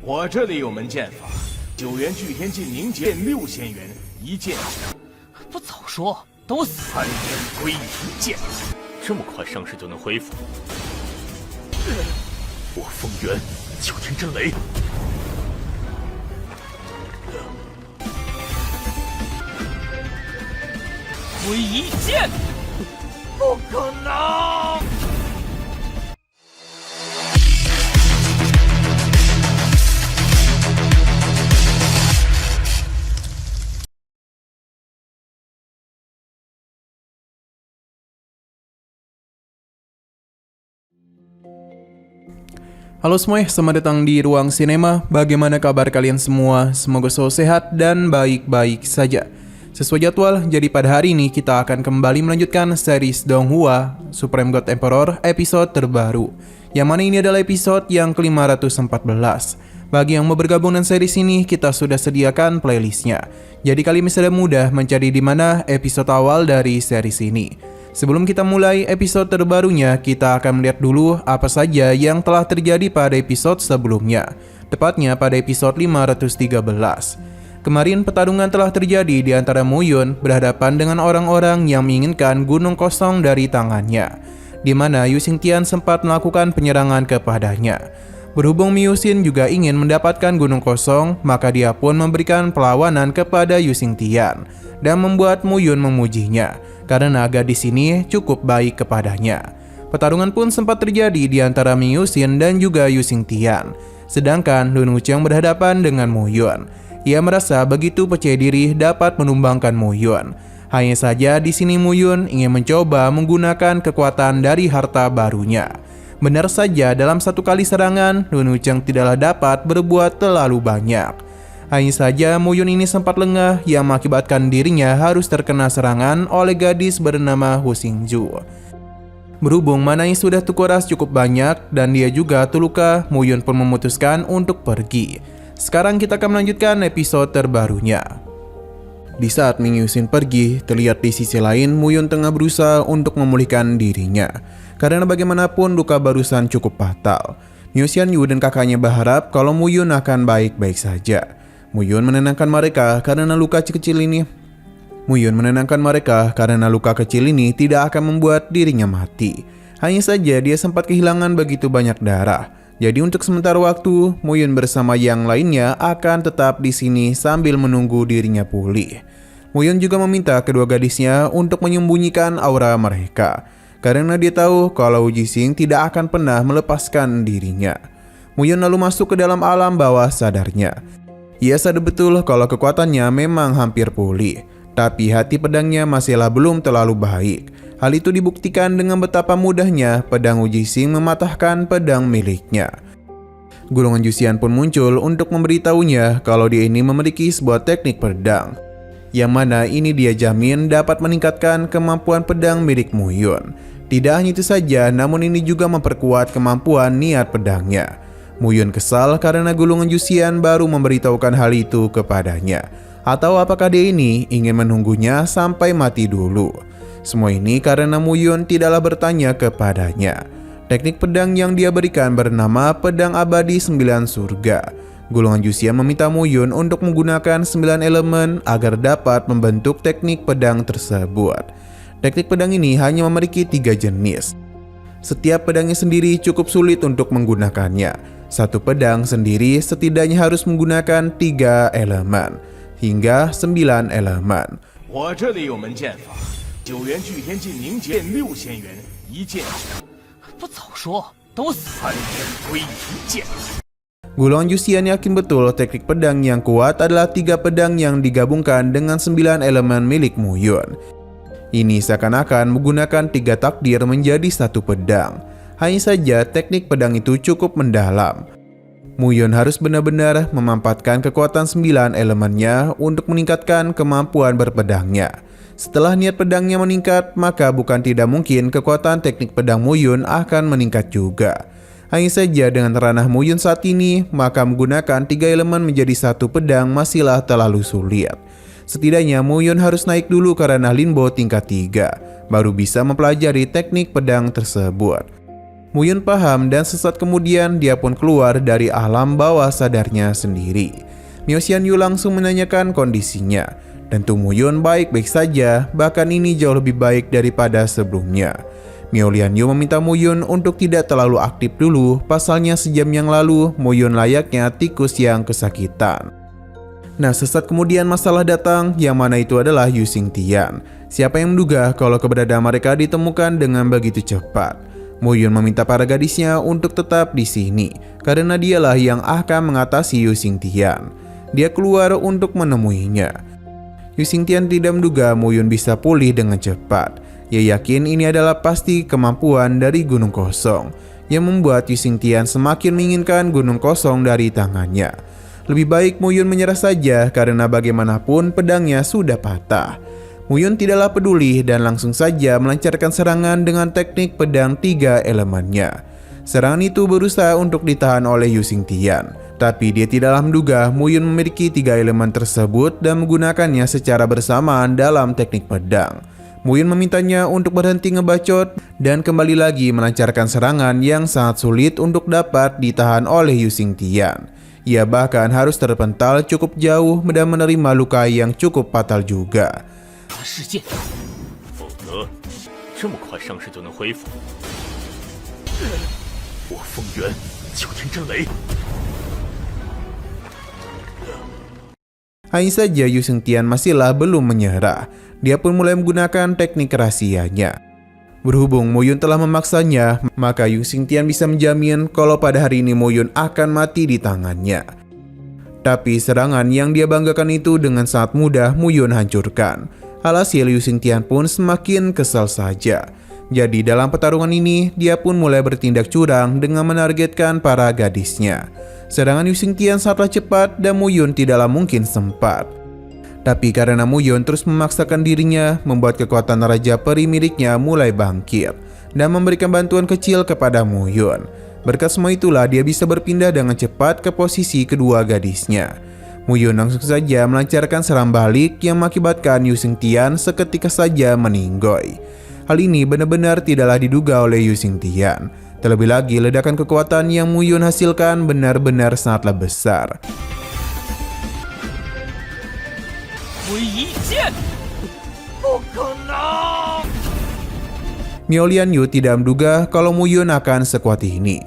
我这里有门剑法，9元巨天劲凝剑6000元一剑止。不早说，等我死。3元归元剑，这么快伤势就能恢复？我风元9天真雷。归一剑，不可能！Halo semuanya, selamat datang di Ruang Sinema. Bagaimana kabar kalian semua? Semoga selalu sehat dan baik-baik saja. Sesuai jadwal, jadi pada hari ini kita akan kembali melanjutkan series Donghua Supreme God Emperor episode terbaru, yang mana ini adalah episode yang ke-514. Bagi yang mau bergabung dengan series ini, kita sudah sediakan playlistnya. Jadi kalian bisa mudah mencari di mana episode awal dari series ini. Sebelum kita mulai episode terbarunya, kita akan melihat dulu apa saja yang telah terjadi pada episode sebelumnya, tepatnya pada episode 513. Kemarin pertarungan telah terjadi di antara Muyun berhadapan dengan orang-orang yang menginginkan gunung kosong dari tangannya, di mana Yu Xingtian sempat melakukan penyerangan kepadanya. Berhubung Miu Xin juga ingin mendapatkan gunung kosong, maka dia pun memberikan perlawanan kepada Yu Xingtian dan membuat Muyun memujinya karena gadis ini cukup baik kepadanya. Pertarungan pun sempat terjadi di antara Miu Xin dan juga Yu Xingtian, sedangkan Lun Wucheng berhadapan dengan Muyun. Ia merasa begitu percaya diri dapat menumbangkan Muyun. Hanya saja di sini Muyun ingin mencoba menggunakan kekuatan dari harta barunya. Benar saja, dalam satu kali serangan, Lun Wucheng tidaklah dapat berbuat terlalu banyak. Hanya saja Muyun ini sempat lengah yang mengakibatkan dirinya harus terkena serangan oleh gadis bernama Hu Xingju. Berhubung mananya sudah terkuras cukup banyak dan dia juga terluka, Muyun pun memutuskan untuk pergi. Sekarang kita akan melanjutkan episode terbarunya. Di saat Ming Yuxin pergi, terlihat di sisi lain Muyun tengah berusaha untuk memulihkan dirinya. Karena bagaimanapun luka barusan cukup fatal. Miu Xianyu dan kakaknya berharap kalau Muyun akan baik-baik saja. Muyun menenangkan mereka karena luka kecil ini tidak akan membuat dirinya mati. Hanya saja dia sempat kehilangan begitu banyak darah. Jadi untuk sementara waktu, Muyun bersama yang lainnya akan tetap di sini sambil menunggu dirinya pulih. Muyun juga meminta kedua gadisnya untuk menyembunyikan aura mereka, karena dia tahu kalau Wu Jixing tidak akan pernah melepaskan dirinya. Muyun lalu masuk ke dalam alam bawah sadarnya. Ia sadar betul kalau kekuatannya memang hampir pulih, tapi hati pedangnya masihlah belum terlalu baik. Hal itu dibuktikan dengan betapa mudahnya pedang Wu Jixing mematahkan pedang miliknya. Golongan Juxian pun muncul untuk memberitahunya kalau dia ini memiliki sebuah teknik pedang, yang mana ini dia jamin dapat meningkatkan kemampuan pedang milik Muyun. Tidak hanya itu saja, namun ini juga memperkuat kemampuan niat pedangnya. Muyun kesal karena golongan Juxian baru memberitahukan hal itu kepadanya. Atau apakah dia ini ingin menunggunya sampai mati dulu? Semua ini karena Muyun tidaklah bertanya kepadanya. Teknik pedang yang dia berikan bernama Pedang Abadi 9 Surga. Golongan Juxian meminta Muyun untuk menggunakan 9 elemen agar dapat membentuk teknik pedang tersebut. Teknik pedang ini hanya memiliki 3 jenis. Setiap pedangnya sendiri cukup sulit untuk menggunakannya. Satu pedang sendiri setidaknya harus menggunakan 3 elemen, hingga 9 elemen. 我这里有门剑法，9元巨天劲凝剑6000元一剑止。不早说，等我死。3元归元剑。Golongan Juxian yakin betul teknik pedang yang kuat adalah 3 pedang yang digabungkan dengan 9 elemen milik Muyun. Ini seakan-akan menggunakan 3 takdir menjadi satu pedang. Hanya saja teknik pedang itu cukup mendalam. Muyun harus benar-benar memanfaatkan kekuatan 9 elemennya untuk meningkatkan kemampuan berpedangnya. Setelah niat pedangnya meningkat, maka bukan tidak mungkin kekuatan teknik pedang Muyun akan meningkat juga. Hanya saja dengan ranah Muyun saat ini, maka menggunakan 3 elemen menjadi satu pedang masihlah terlalu sulit. Setidaknya Muyun harus naik dulu ke ranah Linbo tingkat 3, baru bisa mempelajari teknik pedang tersebut. Muyun paham dan sesaat kemudian dia pun keluar dari alam bawah sadarnya sendiri. Miao Xianyu langsung menanyakan kondisinya. Tentu Muyun baik-baik saja, bahkan ini jauh lebih baik daripada sebelumnya. Miao Lianyu meminta Muyun untuk tidak terlalu aktif dulu, pasalnya sejam yang lalu Muyun layaknya tikus yang kesakitan. Nah, sesaat kemudian masalah datang, yang mana itu adalah Yu Xingtian. Siapa yang menduga kalau keberadaan mereka ditemukan dengan begitu cepat? Muyun meminta para gadisnya untuk tetap di sini, karena dialah yang akan mengatasi Yu Xingtian. Dia keluar untuk menemuinya. Yu Xingtian tidak menduga Muyun bisa pulih dengan cepat. Ia yakin ini adalah pasti kemampuan dari Gunung Kosong, yang membuat Yu Xingtian semakin menginginkan Gunung Kosong dari tangannya. Lebih baik Muyun menyerah saja karena bagaimanapun pedangnya sudah patah. Muyun tidaklah peduli dan langsung saja melancarkan serangan dengan teknik pedang 3 elemennya. Serangan itu berusaha untuk ditahan oleh Yu Xingtian, tapi dia tidaklah menduga Muyun memiliki 3 elemen tersebut dan menggunakannya secara bersamaan dalam teknik pedang. Muyun memintanya untuk berhenti ngebacot dan kembali lagi melancarkan serangan yang sangat sulit untuk dapat ditahan oleh Yu Xingtian. Ia bahkan harus terpental cukup jauh dan menerima luka yang cukup fatal juga. 世界，否则这么快伤势就能恢复。我风元九天真雷。 Hanya saja Yu Xingtian masihlah belum menyerah. Dia pun mulai menggunakan teknik rahasianya. Berhubung Muyun telah memaksanya, maka Yu Xingtian bisa menjamin kalau pada hari ini Muyun akan mati di tangannya. Tapi serangan yang dia banggakan itu dengan sangat mudah Muyun hancurkan. Alhasil Yu Xingtian pun semakin kesal saja. Jadi dalam pertarungan ini, dia pun mulai bertindak curang dengan menargetkan para gadisnya. Serangan Yu Xingtian sangatlah cepat dan Muyun tidaklah mungkin sempat. Tapi karena Muyun terus memaksakan dirinya, membuat kekuatan Raja Peri miliknya mulai bangkit dan memberikan bantuan kecil kepada Muyun. Berkat semua itulah dia bisa berpindah dengan cepat ke posisi kedua gadisnya. Muyun langsung saja melancarkan serangan balik yang mengakibatkan Yu Xingtian seketika saja meninggoy. Hal ini benar-benar tidaklah diduga oleh Yu Xingtian. Terlebih lagi ledakan kekuatan yang Muyun hasilkan benar-benar sangatlah besar. Miao Lianyu tidak menduga kalau Muyun akan sekuat ini.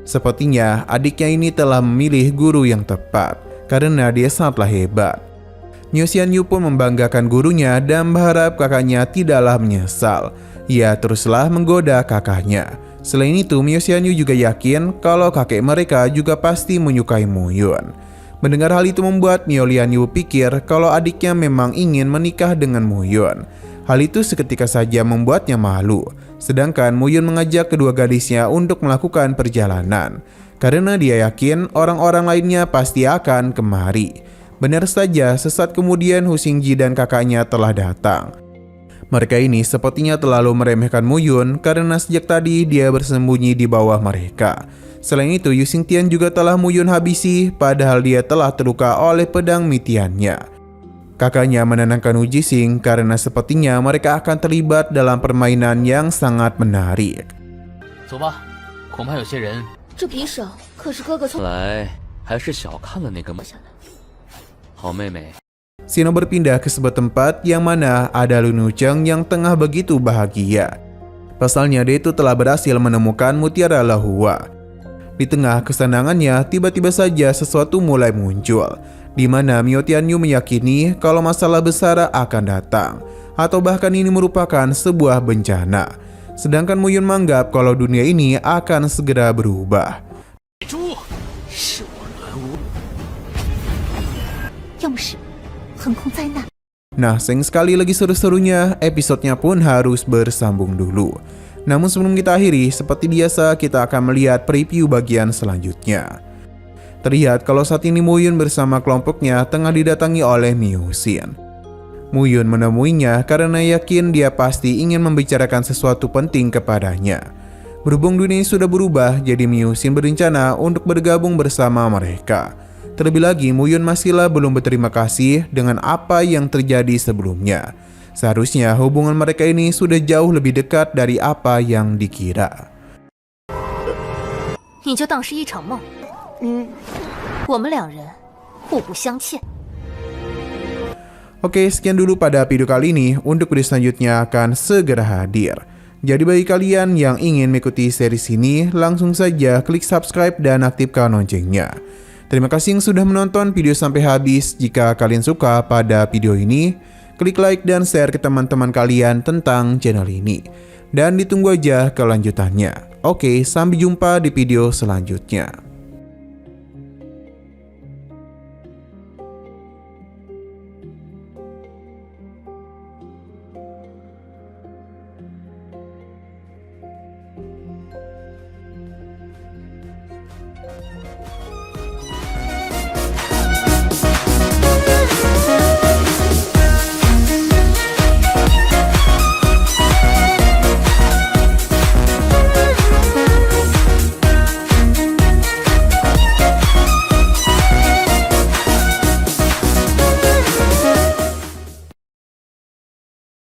Sepertinya adiknya ini telah memilih guru yang tepat, karena dia sangatlah hebat. Miao Xianyu pun membanggakan gurunya dan berharap kakaknya tidaklah menyesal. Ia teruslah menggoda kakaknya. Selain itu, Miao Xianyu juga yakin kalau kakek mereka juga pasti menyukai Muyun. Mendengar hal itu membuat Miao Lianyu pikir kalau adiknya memang ingin menikah dengan Muyun. Hal itu seketika saja membuatnya malu. Sedangkan Muyun mengajak kedua gadisnya untuk melakukan perjalanan. Karena dia yakin orang-orang lainnya pasti akan kemari. Benar saja, sesaat kemudian Hu Xingji dan kakaknya telah datang. Mereka ini sepertinya terlalu meremehkan Muyun karena sejak tadi dia bersembunyi di bawah mereka. Selain itu, Yu Xingtian juga telah Muyun habisi padahal dia telah terluka oleh pedang mitiannya. Kakaknya menenangkan Hu Jixing karena sepertinya mereka akan terlibat dalam permainan yang sangat menarik. 走吧，恐怕有些人。这匕首可是哥哥从来还是小看了那个下来。好妹妹。 Sino berpindah ke sebuah tempat yang mana ada Lun Wucheng yang tengah begitu bahagia. Pasalnya dia itu telah berhasil menemukan mutiara Lahua. Di tengah kesenangannya, tiba-tiba saja sesuatu mulai muncul, di mana Miao Tianyu meyakini kalau masalah besar akan datang, atau bahkan ini merupakan sebuah bencana. Sedangkan Muyun menganggap kalau dunia ini akan segera berubah. 要么是横空灾难。 Nah, sayang sekali lagi seru-serunya, episodenya pun harus bersambung dulu. Namun sebelum kita akhiri, seperti biasa kita akan melihat preview bagian selanjutnya. Terlihat kalau saat ini Muyun bersama kelompoknya tengah didatangi oleh Miu Xin. Muyun menemuinya karena yakin dia pasti ingin membicarakan sesuatu penting kepadanya. Berhubung dunia ini sudah berubah, jadi Miu Xin berencana untuk bergabung bersama mereka. Terlebih lagi, Muyun masihlah belum berterima kasih dengan apa yang terjadi sebelumnya. Seharusnya hubungan mereka ini sudah jauh lebih dekat dari apa yang dikira. 你就当是一场梦。我们两人互不相欠。 Oke, sekian dulu pada video kali ini. Untuk video selanjutnya akan segera hadir. Jadi bagi kalian yang ingin mengikuti series ini, langsung saja klik subscribe dan aktifkan loncengnya. Terima kasih yang sudah menonton video sampai habis. Jika kalian suka pada video ini, klik like dan share ke teman-teman kalian tentang channel ini. Dan ditunggu aja kelanjutannya. Oke, sampai jumpa di video selanjutnya.